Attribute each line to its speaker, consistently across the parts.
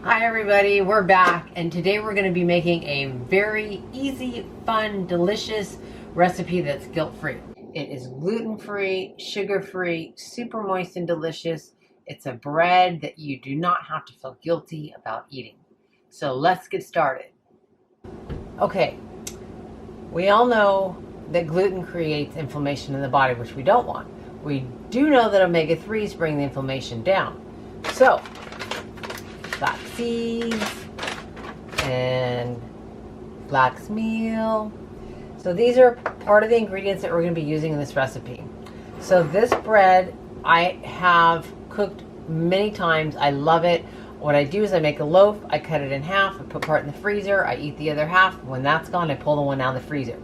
Speaker 1: Hi everybody, we're back and today we're going to be making a very easy, fun, delicious recipe that's guilt-free. It is gluten-free, sugar-free, super moist and delicious. It's a bread that you do not have to feel guilty about eating. So let's get started. Okay, we all know that gluten creates inflammation in the body, which we don't want. We do know that omega-3s bring the inflammation down. So flax seeds and flax meal. So these are part of the ingredients that we're going to be using in this recipe. So this bread I have cooked many times. I love it. What I do is I make a loaf, I cut it in half, I put part in the freezer, I eat the other half. When that's gone, I pull the one out of the freezer.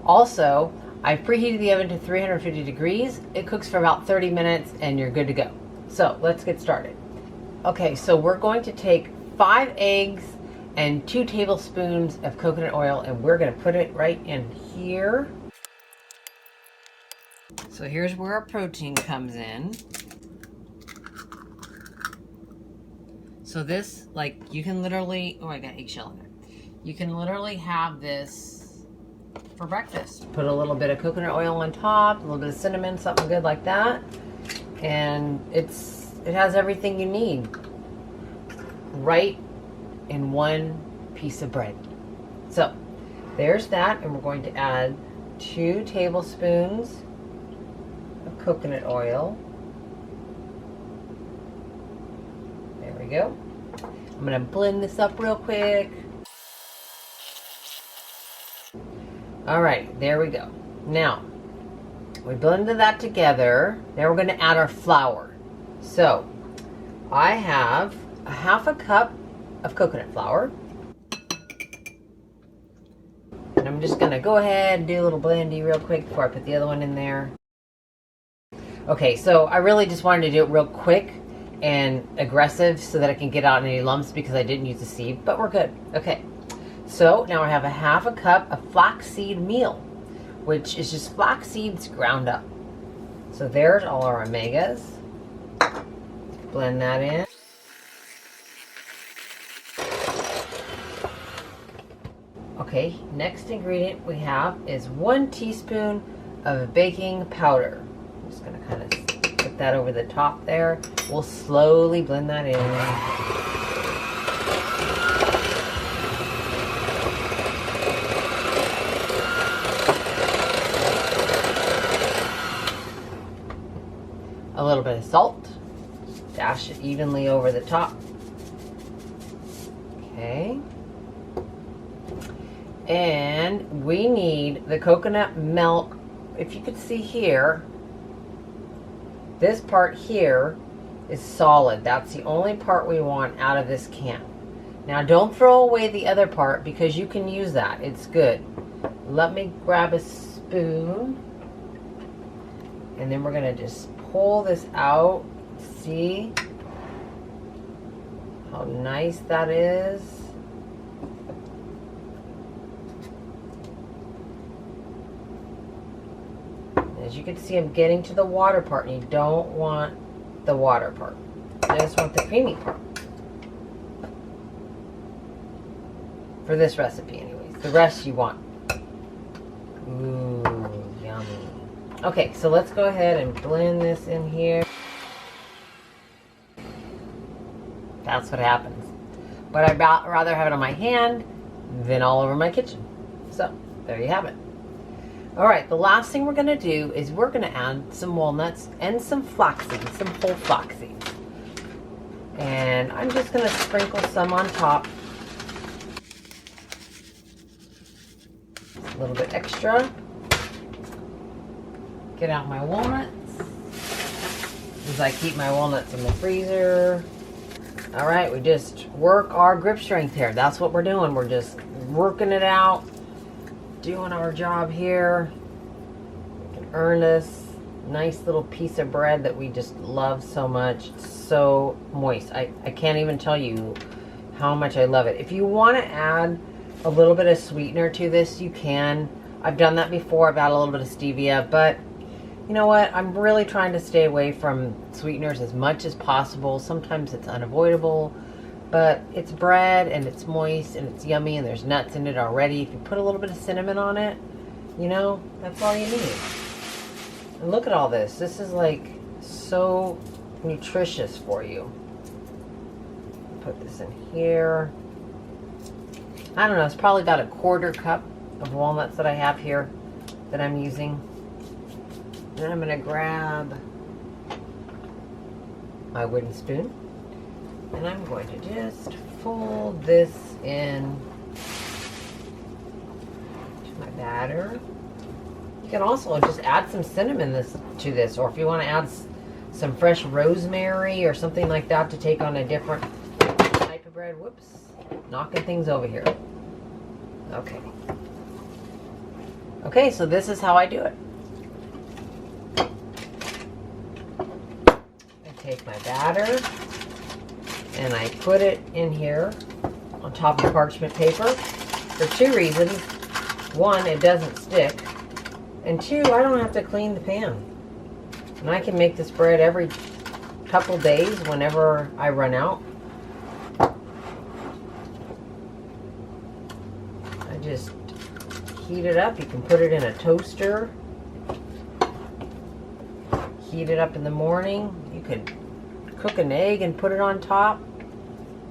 Speaker 1: Also, I've preheated the oven to 350 degrees. It cooks for about 30 minutes and you're good to go. So let's get started. Okay, so we're going to take 5 eggs and 2 tablespoons of coconut oil, and we're going to put it right in here. So here's where our protein comes in. So this, like, you can literally, oh, I got eggshell in there. You can literally have this for breakfast. Put a little bit of coconut oil on top, a little bit of cinnamon, something good like that. And it has everything you need right in one piece of bread. So there's that, and we're going to add 2 tablespoons of coconut oil. There we go. I'm going to blend this up real quick. All right, there we go. Now we blended that together. Now we're going to add our flour. So I have a half a cup of coconut flour. And I'm just going to go ahead and do a little blendy real quick before I put the other one in there. Okay, so I really just wanted to do it real quick and aggressive so that I can get out any lumps because I didn't use the sieve, but we're good. Okay, so now I have a half a cup of flaxseed meal, which is just flax seeds ground up. So there's all our omegas. Blend that in. Okay, next ingredient we have is 1 teaspoon of baking powder. I'm just going to kind of put that over the top there. We'll slowly blend that in. A little bit of salt. Dash it evenly over the top. Okay. And we need the coconut milk. If you could see here, this part here is solid. That's the only part we want out of this can. Now don't throw away the other part because you can use that. It's good. Let me grab a spoon. And then we're going to just pull this out. See how nice that is? As you can see, I'm getting to the water part, and you don't want the water part. I just want the creamy part. For this recipe anyways. The rest you want. Ooh, yummy. Okay, so let's go ahead and blend this in here. That's what happens. But I'd rather have it on my hand than all over my kitchen. So, there you have it. Alright, the last thing we're going to do is we're going to add some walnuts and some flax seeds, some whole flax seeds. And I'm just going to sprinkle some on top. A little bit extra. Get out my walnuts. As I keep my walnuts in the freezer. Alright, we just work our grip strength here. That's what we're doing. We're just working it out. Doing our job here. We can earn this nice little piece of bread that we just love so much. It's so moist. I can't even tell you how much I love it. If you want to add a little bit of sweetener to this, you can. I've done that before. I've added a little bit of stevia, but you know what? I'm really trying to stay away from sweeteners as much as possible. Sometimes it's unavoidable, But it's bread and it's moist and it's yummy and there's nuts in it already. If you put a little bit of cinnamon on it, you know, that's all you need. And look at all this. This is like so nutritious for you. Put this in here. I don't know, it's probably about a 1/4 cup of walnuts that I have here that I'm using. Then I'm gonna grab my wooden spoon and I'm going to just fold this in to my batter. You can also just add some cinnamon to this, or if you want to add some fresh rosemary or something like that to take on a different type of bread. Whoops, knocking things over here. Okay. Okay, so this is how I do it. I take my batter and I put it in here on top of parchment paper for 2 reasons. 1, it doesn't stick. And 2, I don't have to clean the pan. And I can make this bread every couple days whenever I run out. I just heat it up. You can put it in a toaster. Heat it up in the morning. You could cook an egg and put it on top.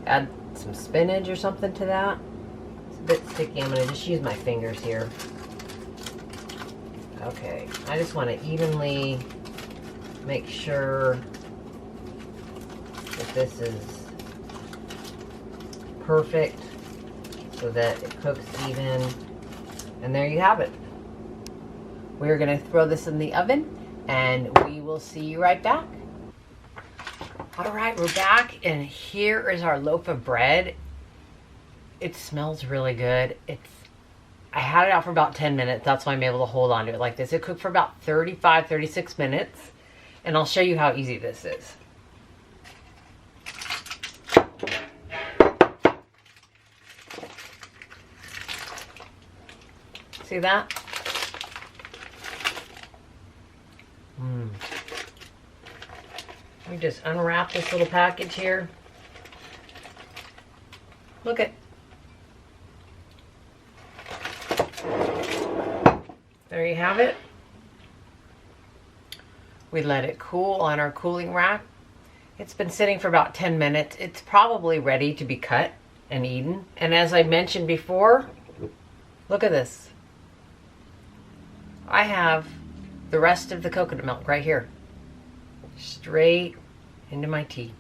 Speaker 1: Add some spinach or something to that. It's a bit sticky. I'm going to just use my fingers here. Okay, I just want to evenly make sure that this is perfect so that it cooks even. And there you have it. We're going to throw this in the oven and we will see you right back. All right, we're back and here is our loaf of bread. It smells really good. I had it out for about 10 minutes. That's why I'm able to hold on to it like this. It cooked for about 35, 36 minutes. And I'll show you how easy this is. See that? We just unwrap this little package here. Look at. There you have it. We let it cool on our cooling rack. It's been sitting for about 10 minutes. It's probably ready to be cut and eaten. And as I mentioned before, look at this. I have the rest of the coconut milk right here. Straight into my tea.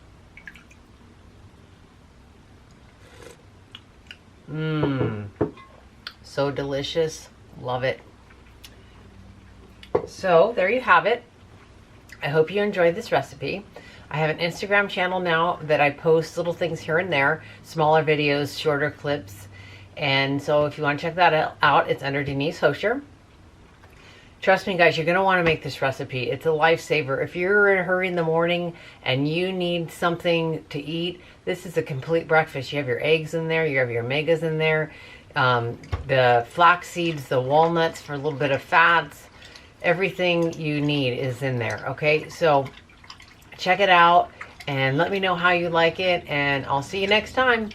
Speaker 1: So delicious. Love it. So there you have it. I hope you enjoyed this recipe. I have an Instagram channel now that I post little things here and there, smaller videos, shorter clips. And so if you want to check that out, it's under Denise Hoshor. Trust me, guys, you're going to want to make this recipe. It's a lifesaver. If you're in a hurry in the morning and you need something to eat, this is a complete breakfast. You have your eggs in there. You have your omegas in there. The flax seeds, the walnuts for a little bit of fats. Everything you need is in there, okay? So check it out and let me know how you like it. And I'll see you next time.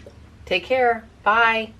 Speaker 1: Take care. Bye.